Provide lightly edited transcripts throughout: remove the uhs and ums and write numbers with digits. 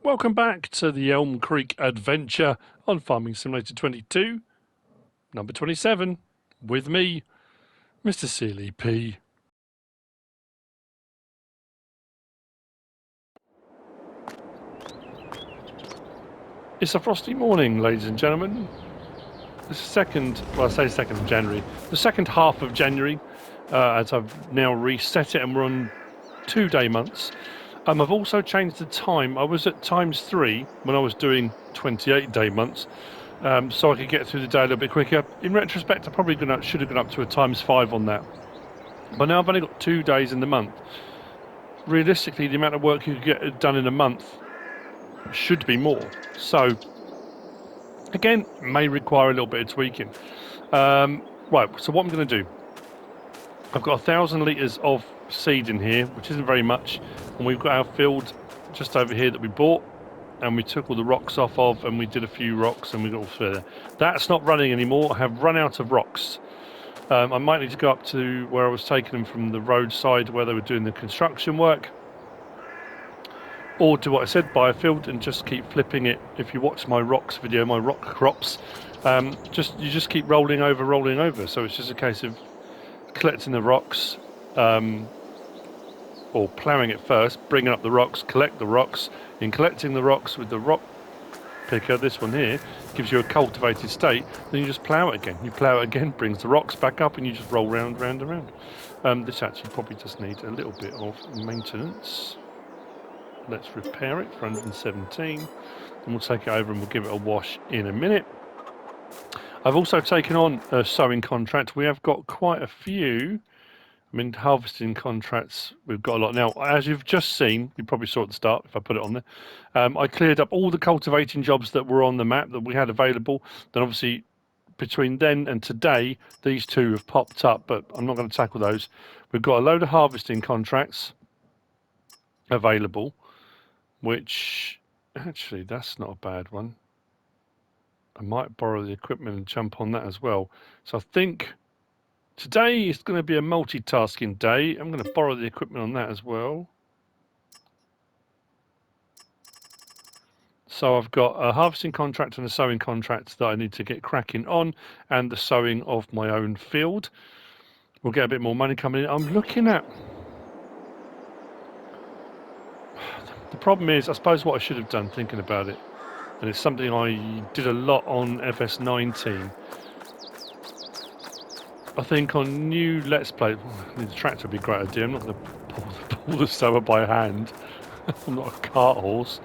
Welcome back to the Elm Creek Adventure on Farming Simulator 22, number 27, with me, MrSealyp. It's a frosty morning, ladies and gentlemen. It's the second, well, I say 2nd of January, the second half of January, as I've now reset it and we're on 2-day months. I've also changed the time. I was at ×3 when I was doing 28-day months, so I could get through the day a little bit quicker. In retrospect, I probably should have gone up to a ×5 on that. But now I've only got 2 days in the month. Realistically, the amount of work you could get done in a month should be more. So, again, may require a little bit of tweaking. Right, so what I'm going to do, I've got 1,000 litres of seed in here, which isn't very much, and we've got our field just over here that we bought, and we took all the rocks off of, and we did a few rocks, and we got all further. That's not running anymore. I have run out of rocks. I might need to go up to where I was taking them from the roadside where they were doing the construction work, or do what I said, buy a field and just keep flipping it. If you watch my rocks video, my rock crops, you just keep rolling over. So it's just a case of collecting the rocks, or ploughing it first, bringing up the rocks, collect the rocks. In collecting the rocks with the rock picker, this one here, gives you a cultivated state. Then you just plough it again. You plough it again, brings the rocks back up, and you just roll round. This actually probably just needs a little bit of maintenance. Let's repair it for 117, and we'll take it over and we'll give it a wash in a minute. I've also taken on a sowing contract. We have got quite a few. I mean, harvesting contracts, we've got a lot. Now, as you've just seen, you probably saw at the start, if I put it on there, I cleared up all the cultivating jobs that were on the map that we had available. Then obviously, between then and today, these two have popped up, but I'm not going to tackle those. We've got a load of harvesting contracts available, which, actually, that's not a bad one. I might borrow the equipment and jump on that as well. So I think today is going to be a multitasking day. I'm going to borrow the equipment on that as well. So I've got a harvesting contract and a sowing contract that I need to get cracking on, and the sowing of my own field. We'll get a bit more money coming in. I'm looking at... The problem is, I suppose what I should have done thinking about it, and it's something I did a lot on FS19. I think on new Let's Play, the tractor would be a great idea. I'm not going to pull the sower by hand. I'm not a cart horse.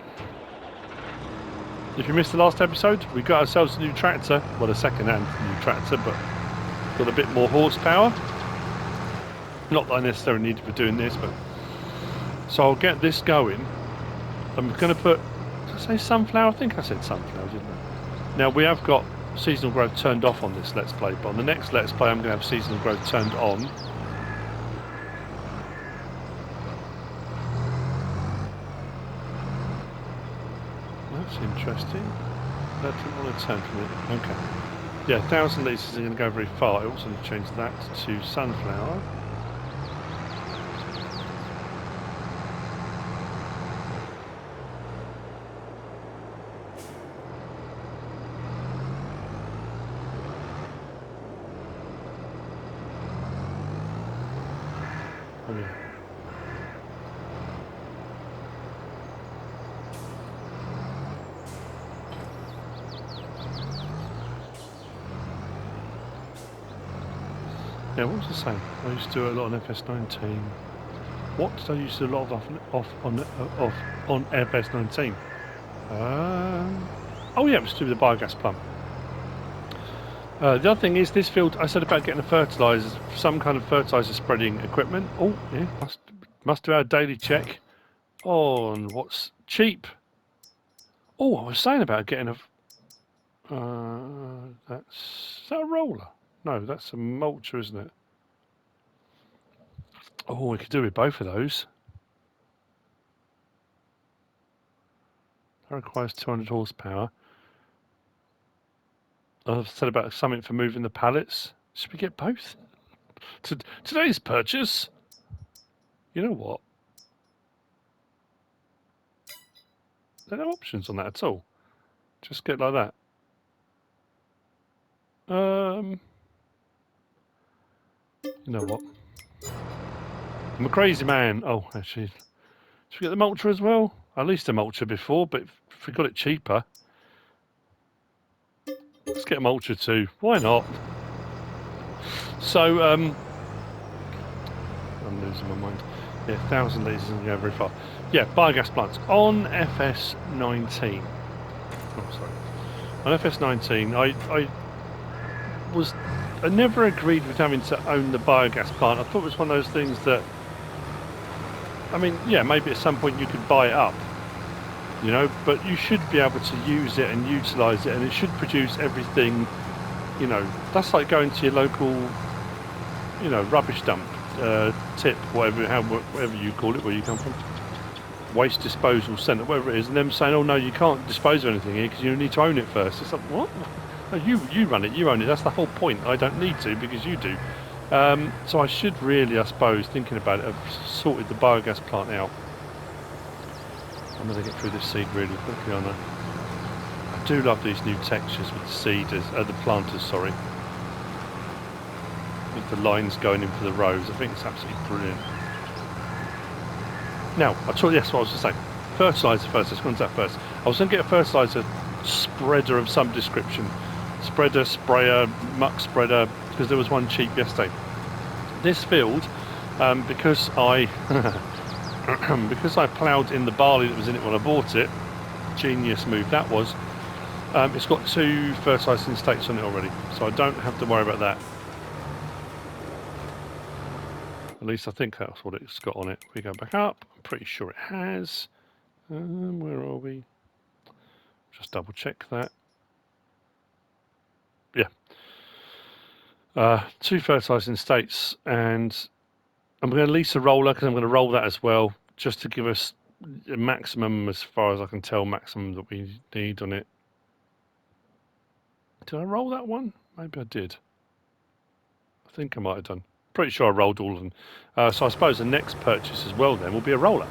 If you missed the last episode, we got ourselves a new tractor. Well, a second-hand new tractor, but got a bit more horsepower. Not that I necessarily need it for doing this, but... So I'll get this going. I'm going to put... Did I say sunflower? I think I said sunflower, didn't I? Now, we have got seasonal growth turned off on this Let's Play, but on the next Let's Play I'm going to have seasonal growth turned on. That's interesting. That didn't want to turn from it. Okay. Yeah, 1,000 litres isn't going to go very far. I also need to change that to sunflower. Oh yeah. Yeah, what was I saying? I used to do a lot on FS19. What did I used to do a lot of on FS19? Oh yeah, it was to do with the biogas plant. The other thing is this field. I said about getting a fertiliser, some kind of fertiliser spreading equipment. Oh yeah, must do our daily check on what's cheap. Oh, I was saying about getting a. Is that a roller? No, that's a mulcher, isn't it? Oh, we could do with both of those. That requires 200 horsepower. I've said about something for moving the pallets. Should we get both? Today's purchase. You know what? There are no options on that at all. Just get like that. You know what? I'm a crazy man. Oh, actually, should we get the mulcher as well? At least a mulcher before, but if we got it cheaper, let's get a mulcher too. Why not? So, I'm losing my mind. Yeah, 1,000 litres isn't going very far. Yeah, biogas plants on FS19. Oh, sorry. On FS19, I never agreed with having to own the biogas plant. I thought it was one of those things that, I mean, yeah, maybe at some point you could buy it up, you know, but you should be able to use it and utilise it, and it should produce everything, you know. That's like going to your local, you know, rubbish dump, tip, whatever you call it, where you come from, waste disposal centre, whatever it is, and them saying, oh no, you can't dispose of anything here because you need to own it first. It's like, what? No, you run it, you own it. That's the whole point. I don't need to because you do. So I should really, I suppose, thinking about it, have sorted the biogas plant out. I'm going to get through this seed really quickly on that. I do love these new textures with the seeders, the planters, sorry. With the lines going in for the rows. I think it's absolutely brilliant. Now, yes, what I was going to say. Fertiliser first, let's go into that first. I was going to get a fertiliser spreader of some description. Spreader, sprayer, muck spreader, because there was one cheap yesterday. This field, because I ploughed in the barley that was in it when I bought it, genius move that was, it's got 2 fertilising states on it already, so I don't have to worry about that. At least I think that's what it's got on it. We go back up, I'm pretty sure it has. Where are we? Just double check that. Yeah. 2 fertilising states, and I'm going to lease a roller because I'm going to roll that as well, just to give us a maximum, as far as I can tell, maximum that we need on it. Did I roll that one? Maybe I did. I think I might have done. Pretty sure I rolled all of them. So I suppose the next purchase as well then will be a roller.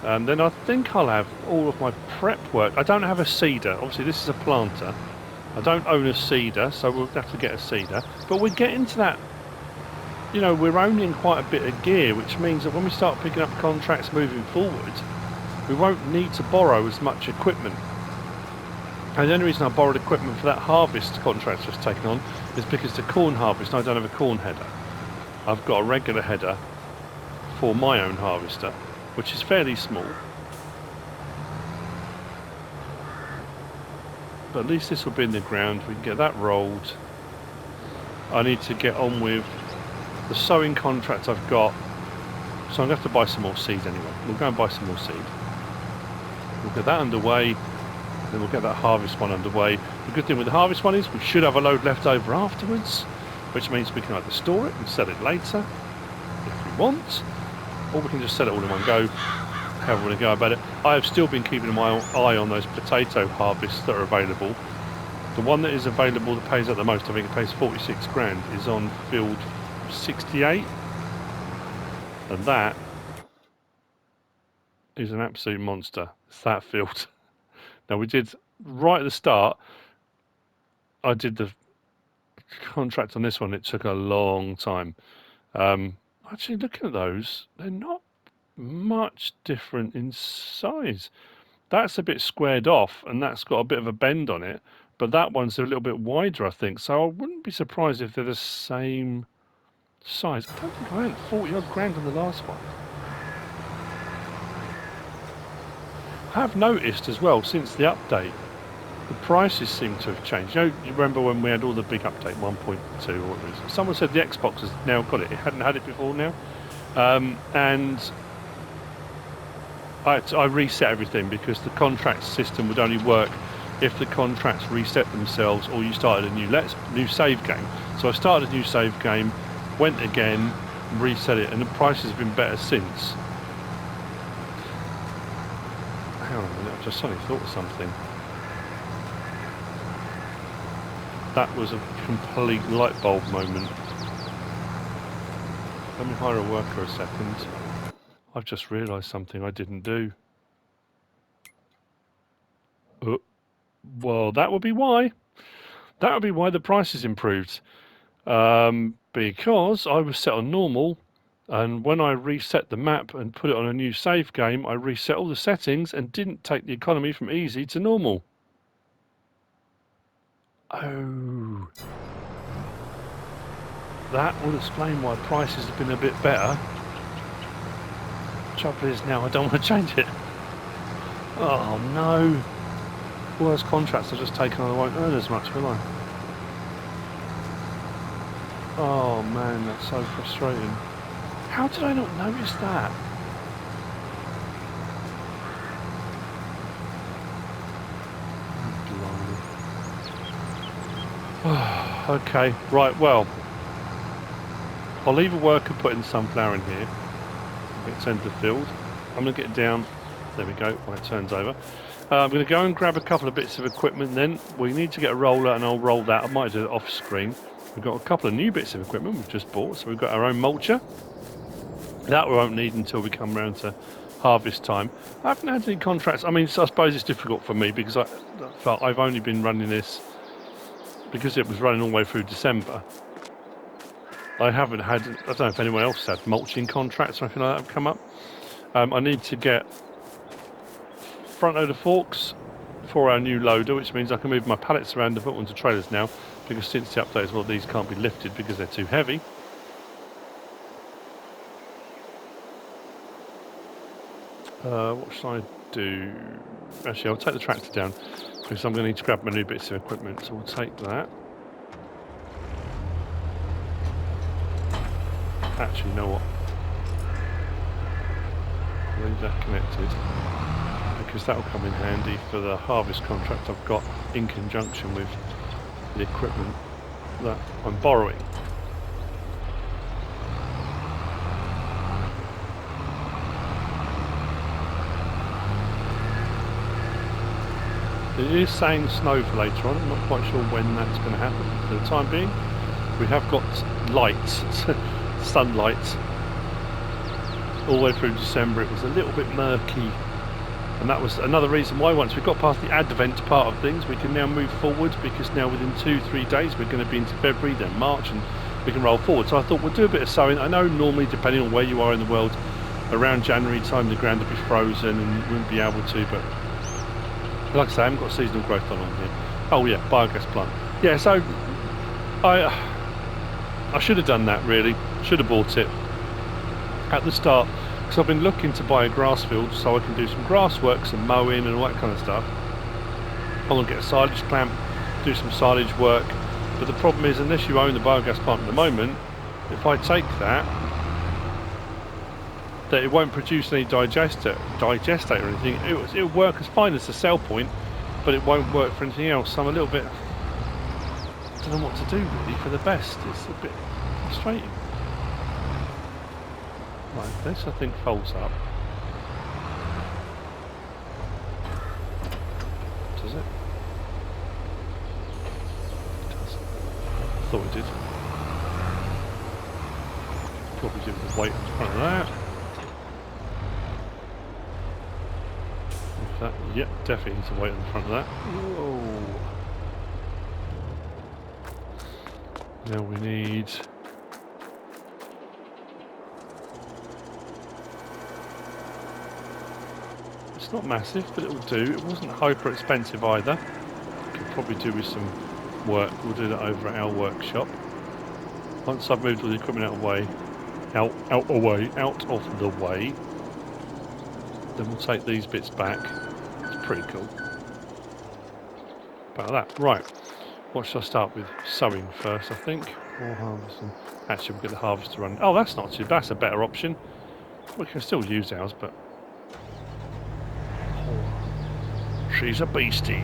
Then I think I'll have all of my prep work. I don't have a seeder. Obviously this is a planter. I don't own a seeder, so we'll have to get a seeder. But we're getting to that, you know, we're owning quite a bit of gear, which means that when we start picking up contracts moving forward, we won't need to borrow as much equipment. And the only reason I borrowed equipment for that harvest contract I've just taken on is because the corn harvest, I don't have a corn header. I've got a regular header for my own harvester, which is fairly small. But at least this will be in the ground. We can get that rolled. I need to get on with the sowing contract I've got. So I'm going to have to buy some more seed anyway. We'll go and buy some more seed. We'll get that underway. Then we'll get that harvest one underway. The good thing with the harvest one is we should have a load left over afterwards, which means we can either store it and sell it later if we want, or we can just sell it all in one go, however we want to go about it. I have still been keeping my eye on those potato harvests that are available. The one that is available that pays out the most, I think it pays 46 grand, is on field 68, and that is an absolute monster. It's that field. Now we did, right at the start, I did the contract on this one. It took a long time. Actually, looking at those, they're not much different in size. That's a bit squared off, and that's got a bit of a bend on it, but that one's a little bit wider, I think. So I wouldn't be surprised if they're the same size. I don't think I went 40 odd grand on the last one. I have noticed as well, since the update, the prices seem to have changed. You know, you remember when we had all the big update 1.2 or what it was? Someone said the Xbox has now got it. It hadn't had it before now. And I reset everything because the contract system would only work if the contracts reset themselves or you started a new save game. So I started a new save game, went again, reset it, and the prices have been better since. Hang on a minute, I've just suddenly thought of something. That was a complete light bulb moment. Let me hire a worker a second. I've just realised something I didn't do. Well, that would be why. That would be why the price has improved. Because I was set on normal, and when I reset the map and put it on a new save game, I reset all the settings and didn't take the economy from easy to normal. Oh. That will explain why prices have been a bit better. Trouble is now I don't want to change it. Oh no. Worst contracts I've just taken on, I won't earn as much, will I? Oh man, that's so frustrating. How did I not notice that? Okay, right, well, I'll leave a worker putting sunflower in here. It's end the field. I'm going to get it down. There we go, when it turns over. I'm going to go and grab a couple of bits of equipment then. We need to get a roller and I'll roll that. I might do it off screen. We've got a couple of new bits of equipment we've just bought. So we've got our own mulcher. That we won't need until we come around to harvest time. I haven't had any contracts. I mean, so I suppose it's difficult for me because I've only been running this because it was running all the way through December. I haven't had, I don't know if anyone else had mulching contracts or anything like that have come up. I need to get front loader forks for our new loader, which means I can move my pallets around and put onto trailers now, because since the update as well, these can't be lifted because they're too heavy. What should I do? Actually, I'll take the tractor down because I'm going to need to grab my new bits of equipment, so we'll take that. Actually, you know what? I'll leave that connected because that will come in handy for the harvest contract I've got in conjunction with the equipment that I'm borrowing. It is saying snow for later on. I'm not quite sure when that's going to happen. For the time being, we have got lights, sunlight, all the way through December. It was a little bit murky, and that was another reason why once we got past the Advent part of things, we can now move forward, because now within 2-3 days we're going to be into February, then March, and we can roll forward. So I thought we'll do a bit of sowing. I know normally, depending on where you are in the world, around January time the ground will be frozen and you wouldn't be able to, but like I say, I haven't got seasonal growth on here. Oh yeah, biogas plant. Yeah, so I should have done that really. Should have bought it at the start, because I've been looking to buy a grass field so I can do some grass work, some mowing and all that kind of stuff. I'm going to get a silage clamp, do some silage work. But the problem is, unless you own the biogas plant at the moment, if I take that it won't produce any digestate or anything. It'll work as fine as the sell point, but it won't work for anything else. So I'm a little bit, I don't know what to do really for the best. It's a bit frustrating. Right, this I think folds up. Does it? It does. I thought it did. Probably do with the weight in front of that. That, yep, definitely needs to wait on the front of that. Whoa. Now we need... It's not massive, but it will do. It wasn't hyper expensive either. Could probably do with some work. We'll do that over at our workshop. Once I've moved all the equipment out of the way, out of the way, then we'll take these bits back. It's pretty cool. About that. Right. What should I start with? Sowing first, I think. Or harvesting. Actually, we'll get the harvester running. Oh, that's not too bad. That's a better option. We can still use ours, but... Oh, she's a beastie.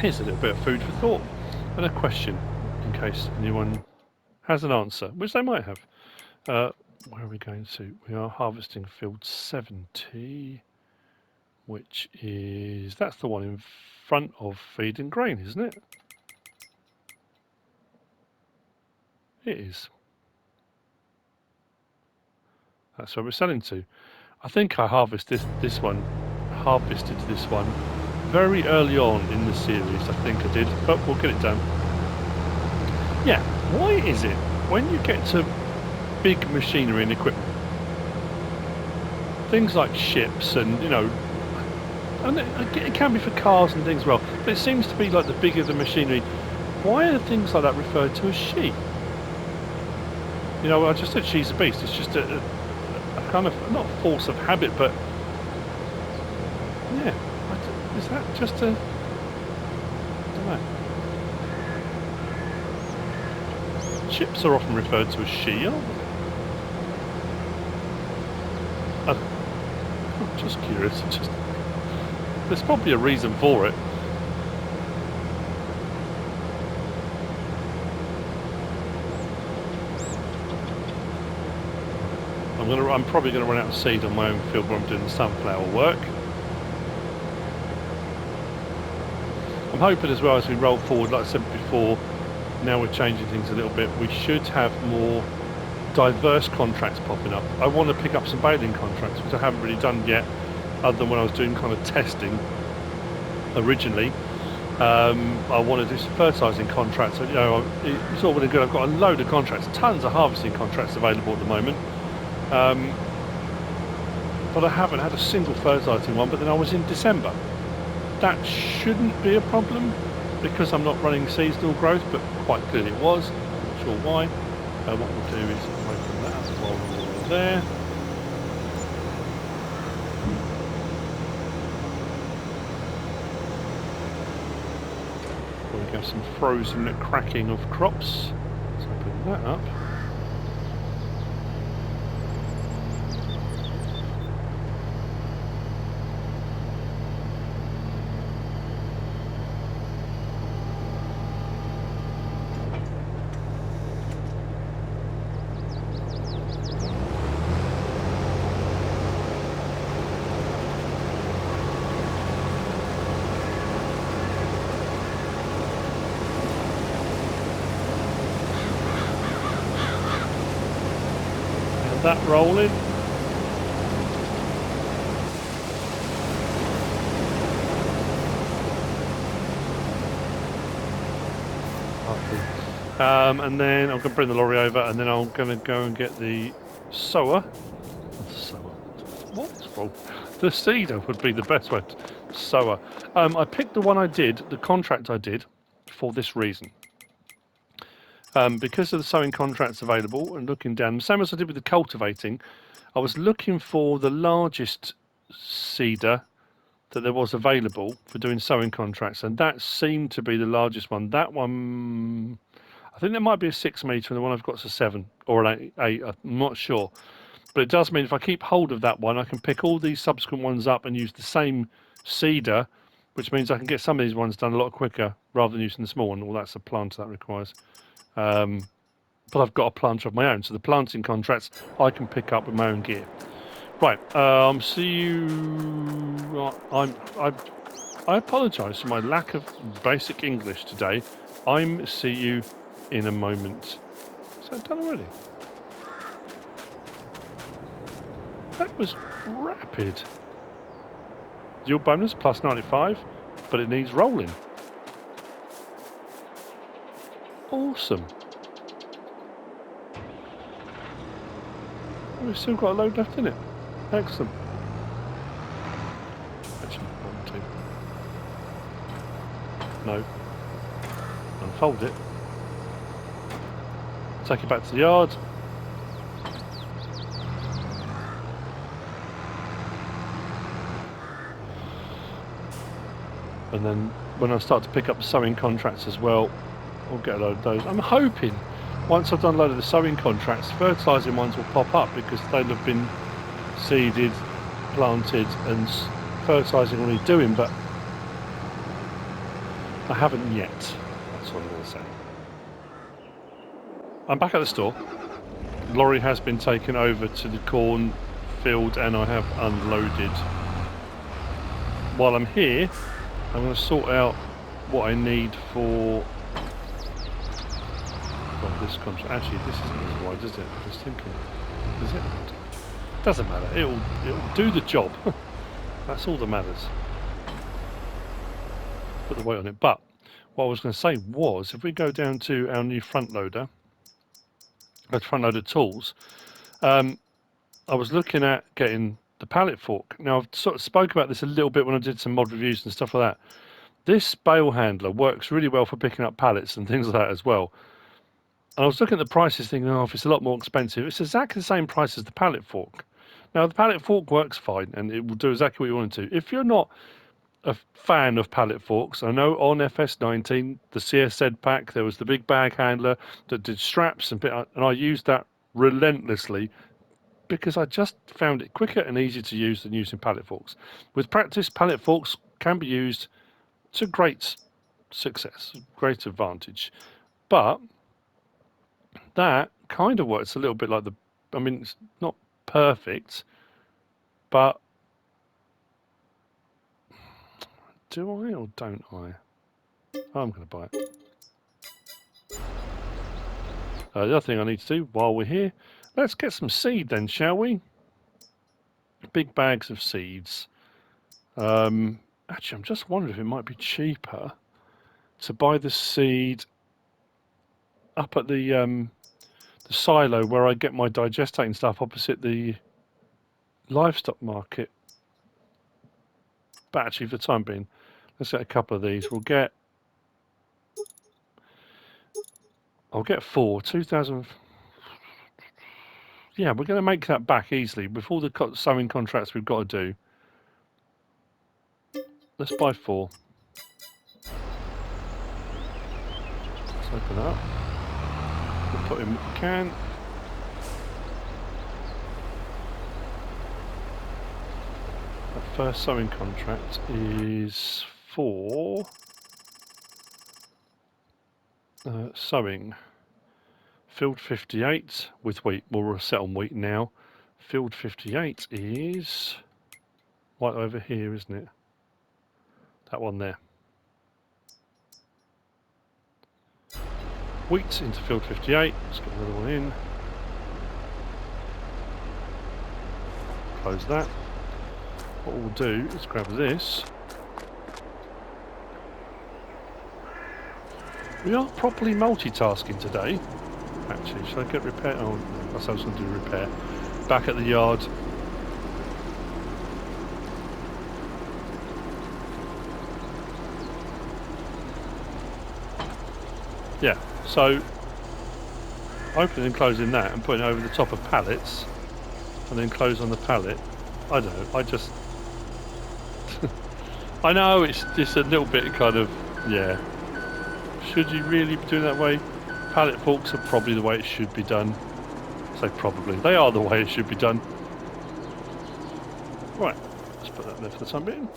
Here's a little bit of food for thought. And a question, in case anyone has an answer, which they might have. Where are we going to? We are harvesting field 70, which is... That's the one in front of feed and grain, isn't it? It is. That's where we're selling to. I think I harvested this one very early on in the series. I think I did, but we'll get it done. Yeah, why is it when you get to big machinery and equipment, things like ships and, you know, and it can be for cars and things as well, but it seems to be like the bigger the machinery, why are things like that referred to as she? You know, I just said she's a beast. It's just a kind of, not force of habit, but yeah, is that just a, I don't know. Ships are often referred to as she, aren't they? I'm just curious. There's probably a reason for it. I'm probably going to run out of seed on my own field where I'm doing the sunflower work. I'm hoping as well, as we roll forward, like I said before, now we're changing things a little bit, we should have more diverse contracts popping up. I want to pick up some baling contracts, which I haven't really done yet, other than when I was doing kind of testing originally. I want to do some fertilising contracts. You know, it's all really good. I've got a load of contracts, tons of harvesting contracts available at the moment. But I haven't had a single fertilising one, but then I was in December. That shouldn't be a problem because I'm not running seasonal growth, but quite clearly it was. I'm not sure why. What we'll do is open that up while we're there. We have some frozen cracking of crops. Let's open that up. That rolling. And then I'm going to bring the lorry over, and then I'm going to go and get the sower. What's wrong? The seeder would be the best way. Sower. I picked the one I did, the contract I did, for this reason. Because of the sowing contracts available, and looking down, same as I did with the cultivating, I was looking for the largest seeder that there was available for doing sowing contracts, and that seemed to be the largest one. That one, I think there might be a 6 metre, and the one I've got is a 7 or an 8. I'm not sure, but it does mean if I keep hold of that one, I can pick all these subsequent ones up and use the same seeder, which means I can get some of these ones done a lot quicker rather than using the small one. Well, that's a planter that requires. But I've got a planter of my own, so the planting contracts I can pick up with my own gear. Right, see you. I apologise for my lack of basic English today. See you in a moment. Is that done already? That was rapid. Your bonus plus 95, but it needs rolling. Awesome. We've still got a load left in it. Excellent. Actually, 1, 2. No. Unfold it. Take it back to the yard. And then when I start to pick up sowing contracts as well, I'll get a load of those. I'm hoping once I've done a load of the sowing contracts, fertilising ones will pop up because they'll have been seeded, planted, and fertilising already doing, but I haven't yet. That's what I'm going to say. I'm back at the store. The lorry has been taken over to the corn field and I have unloaded. While I'm here, I'm going to sort out what I need for this contract. Actually, this isn't as wide, is it? I was thinking, is it? Doesn't matter. It'll do the job. That's all that matters. Put the weight on it. But what I was going to say was, if we go down to our new front loader tools, I was looking at getting the pallet fork. Now, I've sort of spoke about this a little bit when I did some mod reviews and stuff like that. This bale handler works really well for picking up pallets and things like that as well. And I was looking at the prices thinking, oh, if it's a lot more expensive, it's exactly the same price as the pallet fork. Now, the pallet fork works fine and it will do exactly what you want it to. If you're not a fan of pallet forks, I know on FS19, the CSZ pack, there was the big bag handler that did straps and I used that relentlessly because I just found it quicker and easier to use than using pallet forks. With practice, pallet forks can be used to great success, great advantage. But that kind of works a little bit like I mean, it's not perfect, but do I or don't I? I'm going to buy it. The other thing I need to do while we're here, let's get some seed then, shall we? Big bags of seeds. Actually, I'm just wondering if it might be cheaper to buy the seed up at the silo where I get my digestating stuff opposite the livestock market. But actually, for the time being, let's get a couple of these. I'll get 4, 2,000. Yeah, we're going to make that back easily with all the sowing contracts we've got to do. Let's buy 4. Let's open up. We'll put in what we can. That first sowing contract is for sowing. Field 58 with wheat. We'll set on wheat now. Field 58 is right over here, isn't it? That one there. Wheat into field 58. Let's get another one in. Close that. What we'll do is grab this. We are properly multitasking today. Actually, should I get repair? Oh, I was going to do repair. Back at the yard. Yeah, so opening and closing that and putting it over the top of pallets and then close on the pallet. I don't know, I just... I know it's just a little bit kind of, yeah. Should you really be doing that way? Pallet forks are probably the way it should be done. I say probably. They are the way it should be done. Right, let's put that there for the time being.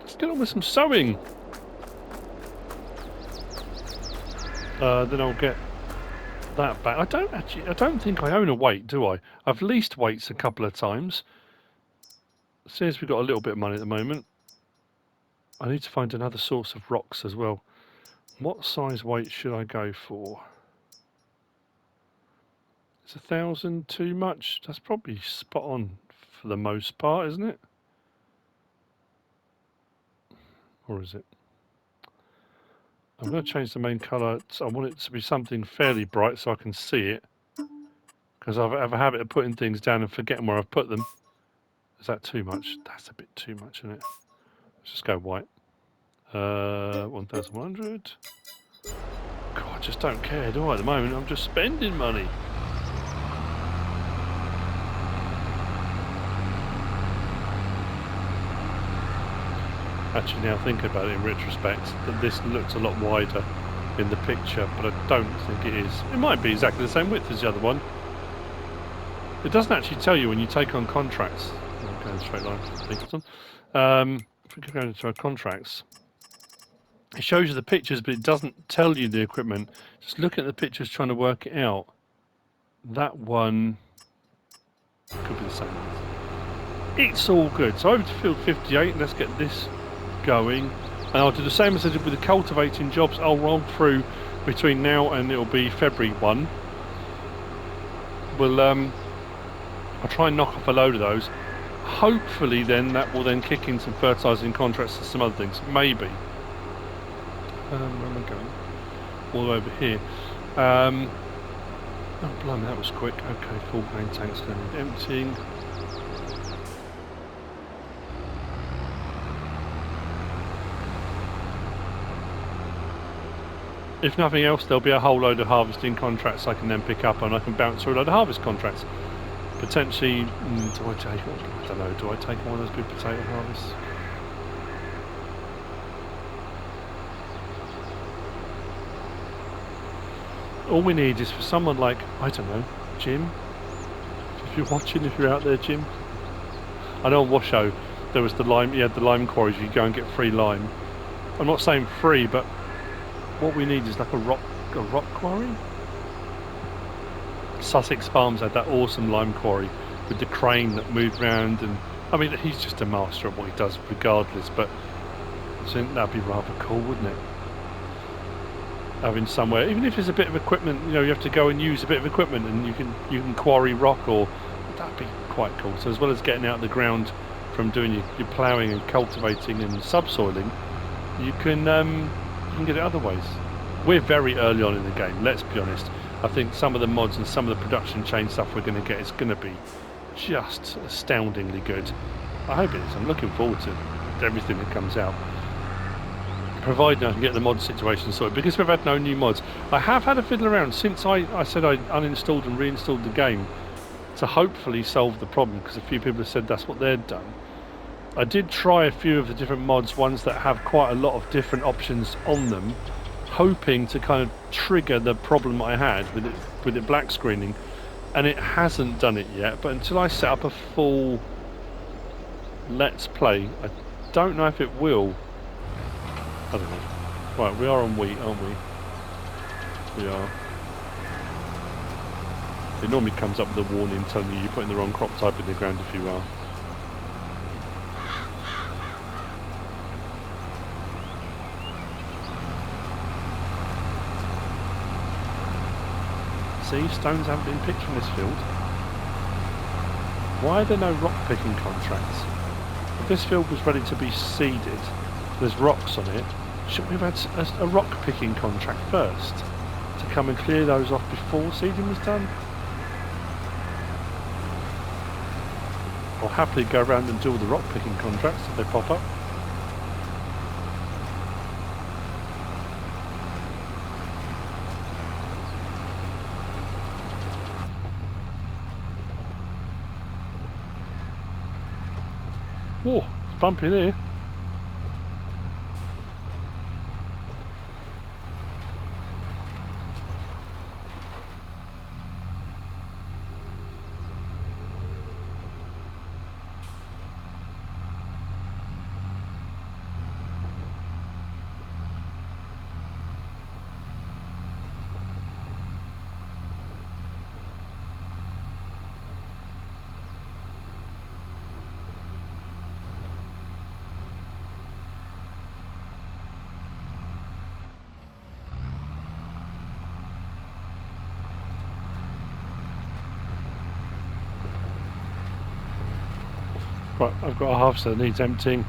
Let's get on with some sowing. Then I'll get that back. I don't think I own a weight, do I? I've leased weights a couple of times. Since we've got a little bit of money at the moment, I need to find another source of rocks as well. What size weight should I go for? Is 1,000 too much? That's probably spot on for the most part, isn't it? Or is it? I'm going to change the main colour. I want it to be something fairly bright so I can see it. Because I have a habit of putting things down and forgetting where I've put them. Is that too much? That's a bit too much, isn't it? Let's just go white. 1,100. God, I just don't care, do I, at the moment? I'm just spending money. Actually, now thinking about it in retrospect, that this looks a lot wider in the picture, but I don't think it is. It might be exactly the same width as the other one. It doesn't actually tell you when you take on contracts. I'm going straight line. If we go into our contracts, it shows you the pictures, but it doesn't tell you the equipment. Just look at the pictures, trying to work it out. That one could be the same. It's all good. So over to field 58. Let's get this going, and I'll do the same as I did with the cultivating jobs. I'll roll through between now and it'll be February 1. I'll try and knock off a load of those. Hopefully then that will then kick in some fertilising contracts and some other things. Maybe. Where am I going? All the way over here. Oh blimey, that was quick. Okay, full grain tanks going to need emptying. If nothing else, there'll be a whole load of harvesting contracts I can then pick up, and I can bounce through a load of harvest contracts. Potentially, do I take one? I don't know, do I take one of those big potato harvests? All we need is for someone like, I don't know, Jim. If you're watching, if you're out there, Jim. I know on Washoe there was the lime, you had the lime quarries, you go and get free lime. I'm not saying free, but what we need is like a rock quarry. Sussex Farms had that awesome lime quarry with the crane that moved round, and I mean he's just a master at what he does regardless, but I think that'd be rather cool, wouldn't it? Having somewhere, even if there's a bit of equipment, you know, you have to go and use a bit of equipment and you can quarry rock, or that'd be quite cool. So as well as getting out of the ground from doing your ploughing and cultivating and subsoiling, you can get it other ways. We're very early on in the game, let's be honest. I think some of the mods and some of the production chain stuff we're going to get is going to be just astoundingly good. I hope it is. I'm looking forward to everything that comes out, providing I can get the mod situation sorted, because we've had no new mods. I have had a fiddle around since I said I uninstalled and reinstalled the game to hopefully solve the problem, because a few people have said that's what they'd done. I did try a few of the different mods, ones that have quite a lot of different options on them, hoping to kind of trigger the problem I had with it black screening, and it hasn't done it yet. But until I set up a full Let's Play, I don't know if it will. I don't know. Right, we are on wheat, aren't we? We are. It normally comes up with a warning telling you you're putting the wrong crop type in the ground if you are. See, stones haven't been picked from this field. Why are there no rock picking contracts? If this field was ready to be seeded, there's rocks on it, shouldn't we have had a rock picking contract first to come and clear those off before seeding was done? I'll happily go around and do all the rock picking contracts if they pop up. Whoa, it's bumpy there. Right, I've got a harvester that needs emptying.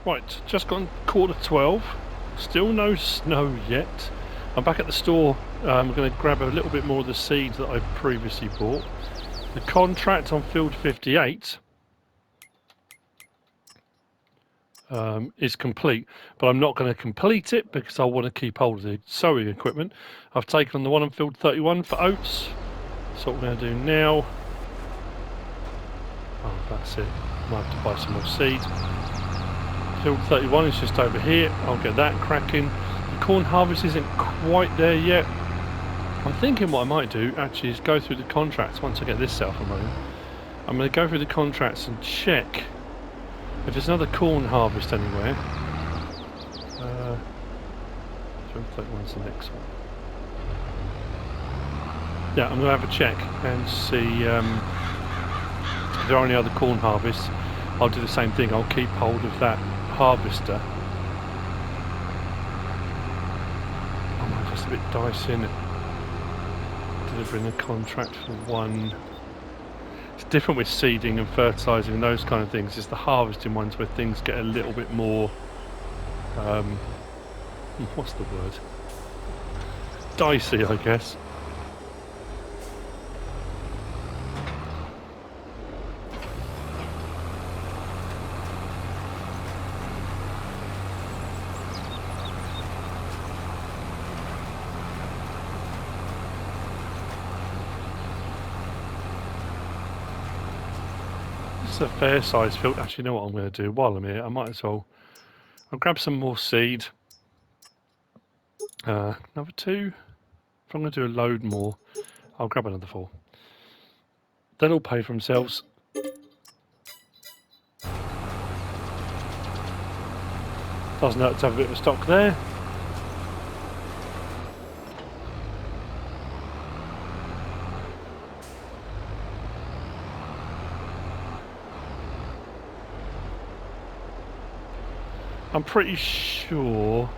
Right, just gone 12:15. Still no snow yet. I'm back at the store. I'm going to grab a little bit more of the seeds that I previously bought. The contract on field 58 is complete, but I'm not going to complete it because I want to keep hold of the sowing equipment. I've taken on the one on field 31 for oats. That's what we're going to do now. Oh, that's it. Might have to buy some more seed. Field 31 is just over here. I'll get that cracking. The corn harvest isn't quite there yet. I'm thinking what I might do actually is go through the contracts once I get this set up and running. I'm going to go through the contracts and check if there's another corn harvest anywhere. Field 31's the next one. Yeah, I'm going to have a check and see if there are any other corn harvests. I'll do the same thing. I'll keep hold of that harvester. Oh, just a bit dicey, isn't it? Delivering a contract for one. It's different with seeding and fertilising and those kind of things. It's the harvesting ones where things get a little bit more what's the word? Dicey, I guess. A fair size field. Actually, you know what I'm going to do while I'm here? I might as well. I'll grab some more seed. Another 2. If I'm going to do a load more, I'll grab another 4. They'll all pay for themselves. Doesn't hurt to have a bit of stock there. I'm pretty sure.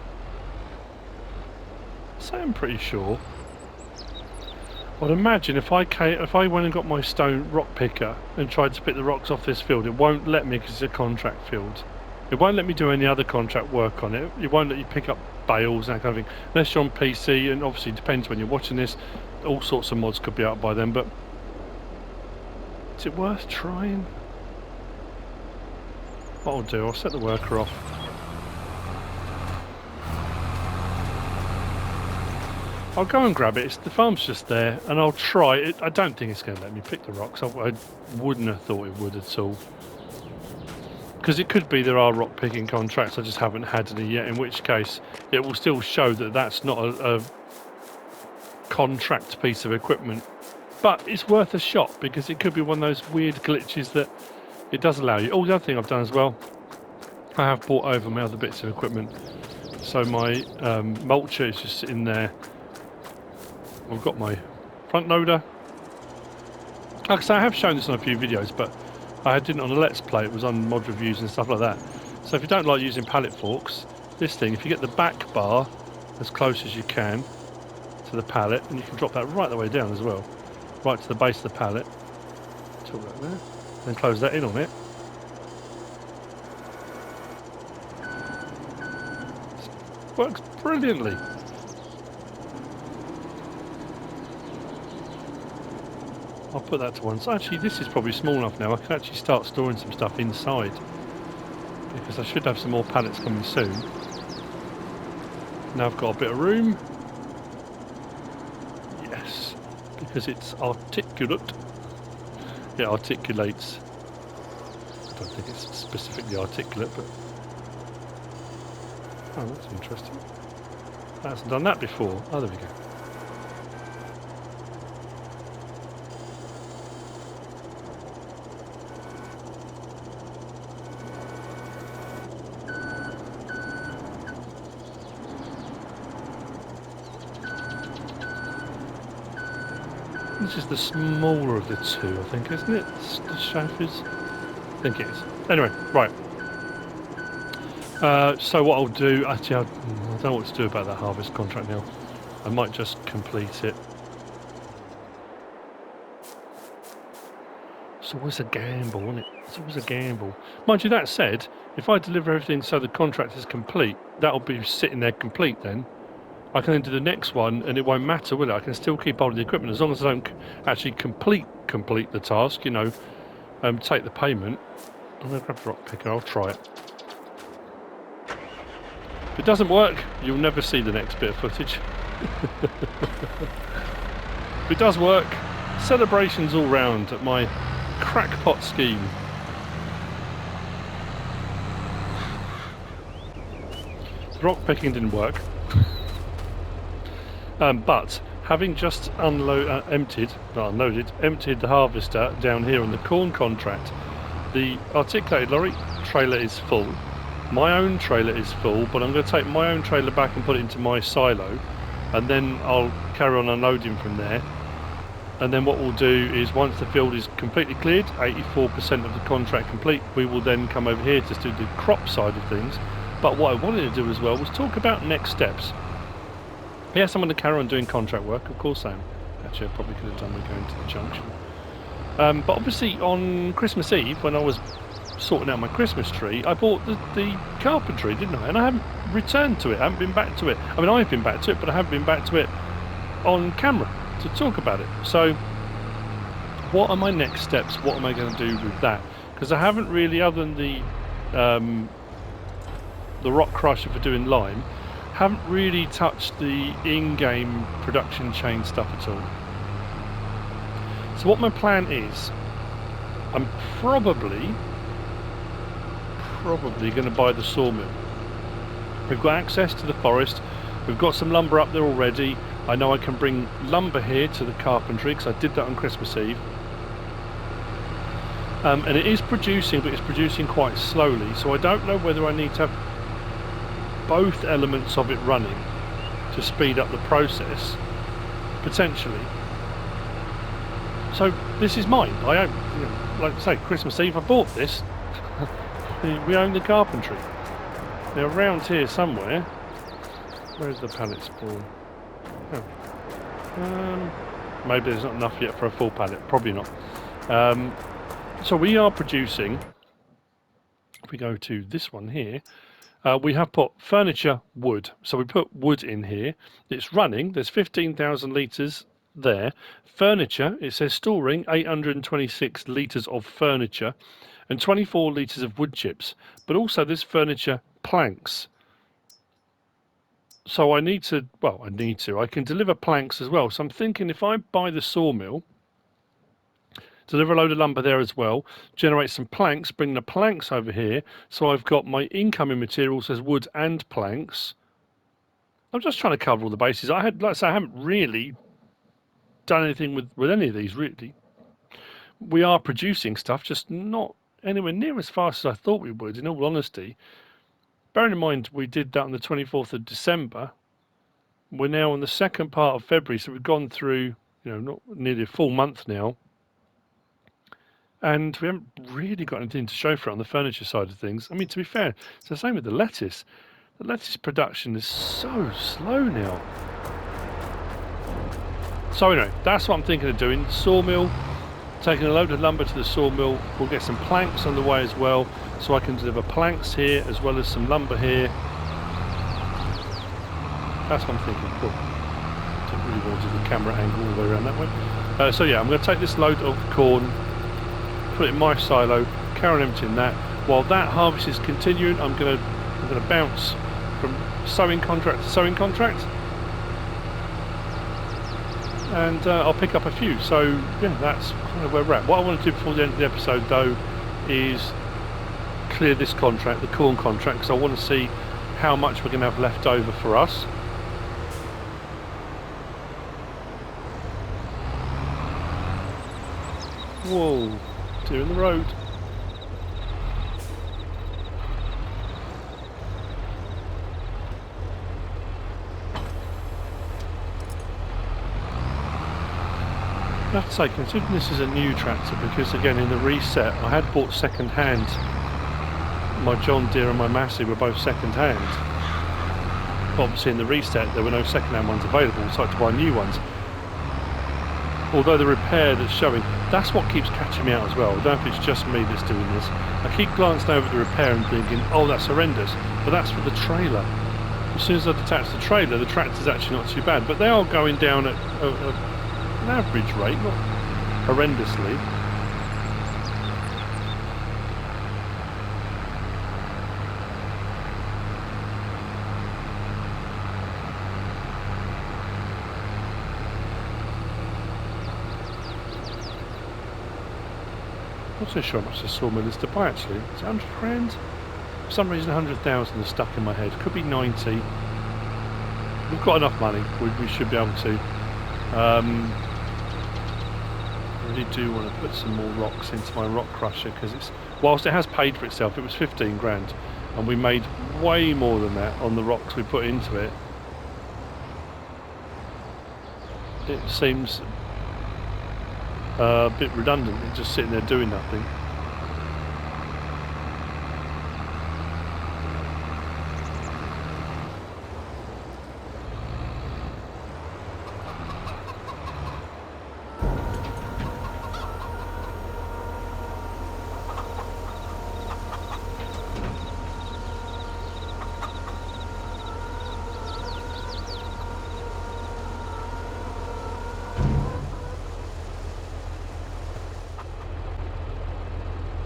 I'm pretty sure. I'd imagine if I went and got my stone rock picker and tried to pick the rocks off this field, it won't let me because it's a contract field. It won't let me do any other contract work on it. It won't let you pick up bales and that kind of thing unless you're on PC. And obviously, it depends when you're watching this. All sorts of mods could be out by then. But is it worth trying? What I'll do, I'll set the worker off. I'll go and grab it. The farm's just there, and I'll try it. I don't think it's going to let me pick the rocks. I wouldn't have thought it would at all. Because it could be there are rock picking contracts, I just haven't had any yet, in which case it will still show that that's not a contract piece of equipment. But it's worth a shot, because it could be one of those weird glitches that it does allow you. Oh, the other thing I've done as well, I have brought over my other bits of equipment. So my mulcher is just sitting there. I've got my front loader. Like I say, I have shown this on a few videos, but I didn't on a Let's Play. It was on mod reviews and stuff like that. So if you don't like using pallet forks, this thing, if you get the back bar as close as you can to the pallet, and you can drop that right the way down as well, right to the base of the pallet, tilt that there, and close that in on it. Works brilliantly. I'll put that to one side. Actually, this is probably small enough now. I can actually start storing some stuff inside, because I should have some more pallets coming soon. Now I've got a bit of room. Yes, because it's articulate. It articulates. I don't think it's specifically articulate, but... Oh, that's interesting. I hasn't done that before. Oh, there we go. This is the smaller of the two, I think, isn't it? The Shaffies? I think it is. Anyway, right. So what I'll do, actually, I don't know what to do about that harvest contract now. I might just complete it. It's always a gamble, isn't it? It's always a gamble. Mind you, that said, If I deliver everything so the contract is complete, that'll be sitting there complete then. I can then do the next one and it won't matter, will it? I can still keep hold of the equipment as long as I don't actually complete the task, you know, take the payment. I'm going to grab the rock picker, I'll try it. If it doesn't work, you'll never see the next bit of footage. If it does work, celebrations all round at my crackpot scheme. The rock picking didn't work. But having just emptied the harvester down here on the corn contract, the articulated lorry trailer is full. My own trailer is full, but I'm going to take my own trailer back and put it into my silo, and then I'll carry on unloading from there. And then what we'll do is, once the field is completely cleared, 84% of the contract complete, we will then come over here to do the crop side of things. But what I wanted to do as well was talk about next steps. Yes, I'm going to carry on doing contract work, of course I am. Actually, I probably could have done with going to the junction. But obviously on Christmas Eve, when I was sorting out my Christmas tree, I bought the carpentry, didn't I? And I haven't returned to it, I haven't been back to it. I mean, I've been back to it, but I haven't been back to it on camera to talk about it. So what are my next steps? What am I going to do with that? Because I haven't really, other than the rock crusher for doing lime, haven't really touched the in-game production chain stuff at all. So what my plan is, I'm probably going to buy the sawmill. We've got access to the forest, we've got some lumber up there already. I know I can bring lumber here to the carpentry because I did that on Christmas Eve. And it is producing, but it's producing quite slowly, so I don't know whether I need to have both elements of it running to speed up the process, potentially. So this is mine. I own, you know, like I say, Christmas Eve I bought this. We own the carpentry. Now around here somewhere, where's the pallet spawn? Oh. Maybe there's not enough yet for a full pallet. Probably not. So we are producing. If we go to this one here. We have put furniture, wood. So we put wood in here. It's running. There's 15,000 litres there. Furniture, it says storing 826 litres of furniture and 24 litres of wood chips. But also there's furniture planks. So I can deliver planks as well. So I'm thinking if I buy the sawmill, deliver a load of lumber there as well, generate some planks, bring the planks over here, so I've got my incoming materials as wood and planks. I'm just trying to cover all the bases. Like I say, I haven't really done anything with any of these, really. We are producing stuff, just not anywhere near as fast as I thought we would, in all honesty. Bearing in mind we did that on the 24th of December. We're now on the second part of February, so we've gone through, you know, not nearly a full month now. And we haven't really got anything to show for it on the furniture side of things. I mean, to be fair, it's the same with the lettuce. The lettuce production is so slow now. So anyway, that's what I'm thinking of doing. Sawmill, taking a load of lumber to the sawmill. We'll get some planks on the way as well, so I can deliver planks here as well as some lumber here. That's what I'm thinking. Cool. Don't really want to do the camera angle all the way around that way. So yeah, I'm going to take this load of corn, put it in my silo, carry on emptying that. While that harvest is continuing, I'm going to bounce from sowing contract to sowing contract, and I'll pick up a few. So yeah, that's kind of where we're at. What I want to do before the end of the episode though is clear this contract, the corn contract, because I want to see how much we're going to have left over for us. Whoa, deer in the road. I have to say, considering this is a new tractor, because again in the reset I had bought second hand. My John Deere and my Massey were both second hand. Obviously in the reset there were no second hand ones available, so I had to buy new ones. Although the repair that's showing, that's what keeps catching me out as well. I don't know if it's just me that's doing this. I keep glancing over the repair and thinking, oh, that's horrendous, but that's for the trailer. As soon as I detach the trailer, the tractor's actually not too bad, but they are going down at an average rate, not horrendously. I'm not so sure how much the sawmill is to buy actually. Is it 100 grand? For some reason 100,000 is stuck in my head. Could be 90. We've got enough money. We should be able to. I really do want to put some more rocks into my rock crusher because it's, whilst it has paid for itself, it was 15 grand and we made way more than that on the rocks we put into it. It seems a bit redundant, it's just sitting there doing nothing.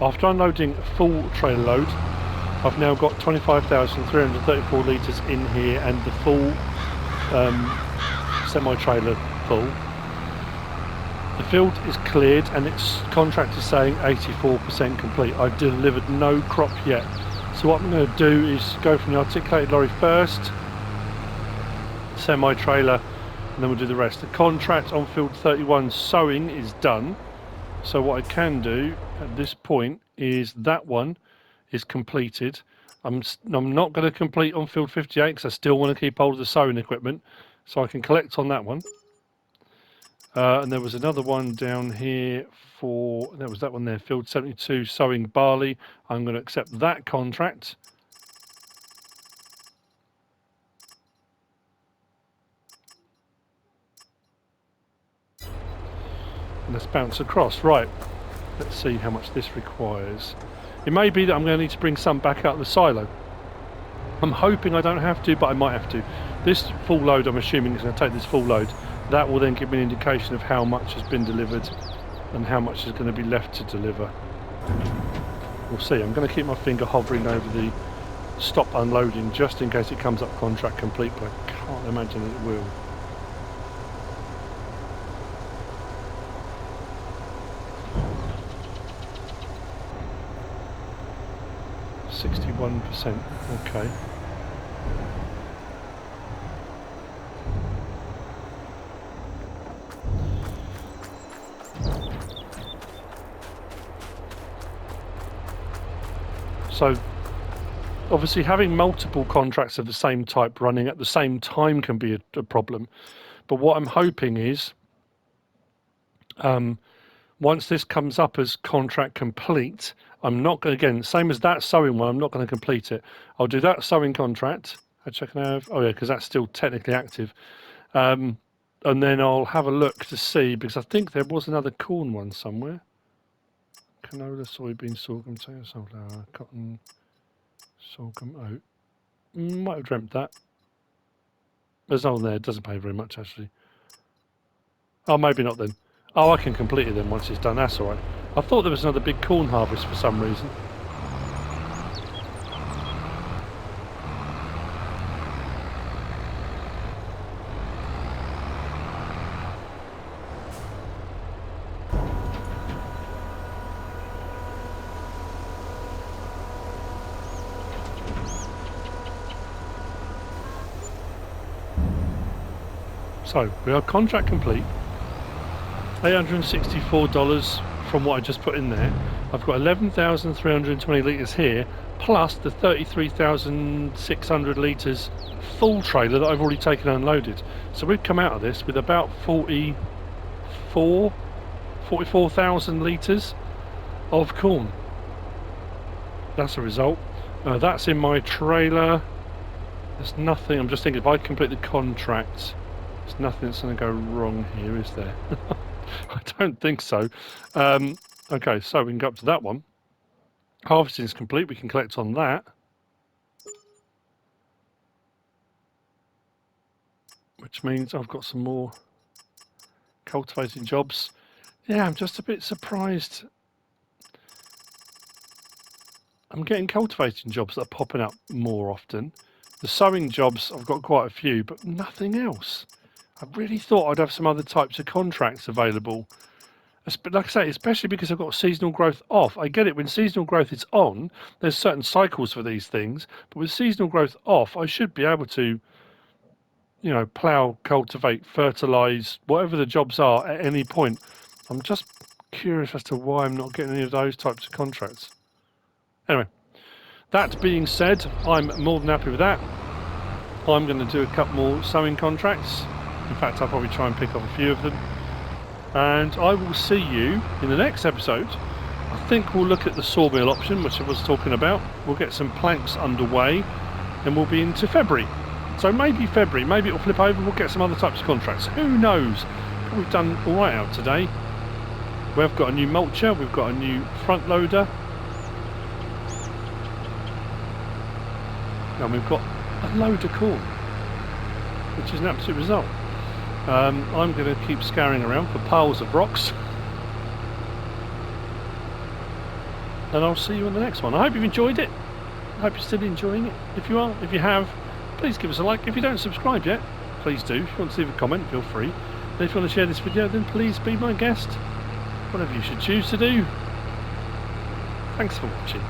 After unloading a full trailer load, I've now got 25,334 litres in here and the full semi-trailer full. The field is cleared and its contract is saying 84% complete. I've delivered no crop yet. So what I'm going to do is go from the articulated lorry first, semi-trailer, and then we'll do the rest. The contract on field 31 sowing is done. So what I can do at this point is that one is completed. I'm not going to complete on field 58 because I still want to keep hold of the sowing equipment, so I can collect on that one. And there was another one down here for, there was that one there, field 72 sowing barley. I'm going to accept that contract. And let's bounce across. Right, let's see how much this requires. It may be that I'm going to need to bring some back out of the silo. I'm hoping I don't have to, but I might have to. This full load, I'm assuming, is going to take this full load. That will then give me an indication of how much has been delivered and how much is going to be left to deliver. We'll see. I'm going to keep my finger hovering over the stop unloading just in case it comes up contract complete, but I can't imagine that it will. %, okay. So obviously having multiple contracts of the same type running at the same time can be a problem, but what I'm hoping is once this comes up as contract complete, I'm not going to, again, same as that sowing one, I'm not going to complete it. I'll do that sowing contract. Actually, I can have, oh yeah, because that's still technically active. And then I'll have a look to see, because I think there was another corn one somewhere. Canola, soybean, sorghum, potato, sunflower, cotton, sorghum, oat. Might have dreamt that. There's no one there, it doesn't pay very much actually. Oh, maybe not then. Oh, I can complete it then once it's done, that's alright. I thought there was another big corn harvest for some reason. So, we are contract complete. $864 from what I just put in there. I've got 11,320 litres here, plus the 33,600 litres full trailer that I've already taken and unloaded. So we've come out of this with about 44,000 litres of corn. That's a result. That's in my trailer. There's nothing, I'm just thinking if I complete the contract, there's nothing that's going to go wrong here, is there? I don't think so. Okay, so we can go up to that one. Harvesting is complete. We can collect on that. Which means I've got some more cultivating jobs. Yeah, I'm just a bit surprised. I'm getting cultivating jobs that are popping up more often. The sowing jobs, I've got quite a few, but nothing else. I really thought I'd have some other types of contracts available. But like I say, especially because I've got seasonal growth off. I get it, when seasonal growth is on, there's certain cycles for these things. But with seasonal growth off, I should be able to, you know, plough, cultivate, fertilise, whatever the jobs are at any point. I'm just curious as to why I'm not getting any of those types of contracts. Anyway, that being said, I'm more than happy with that. I'm going to do a couple more sowing contracts. In fact, I'll probably try and pick up a few of them. And I will see you in the next episode. I think we'll look at the sawmill option, which I was talking about. We'll get some planks underway, and we'll be into February. So maybe February, maybe it'll flip over, we'll get some other types of contracts. Who knows? But we've done all right out today. We've got a new mulcher, we've got a new front loader. And we've got a load of corn, which is an absolute result. I'm going to keep scouring around for piles of rocks. And I'll see you in the next one. I hope you've enjoyed it. I hope you're still enjoying it. If you are, if you have, please give us a like. If you don't subscribe yet, please do. If you want to leave a comment, feel free. And if you want to share this video, then please be my guest. Whatever you should choose to do. Thanks for watching.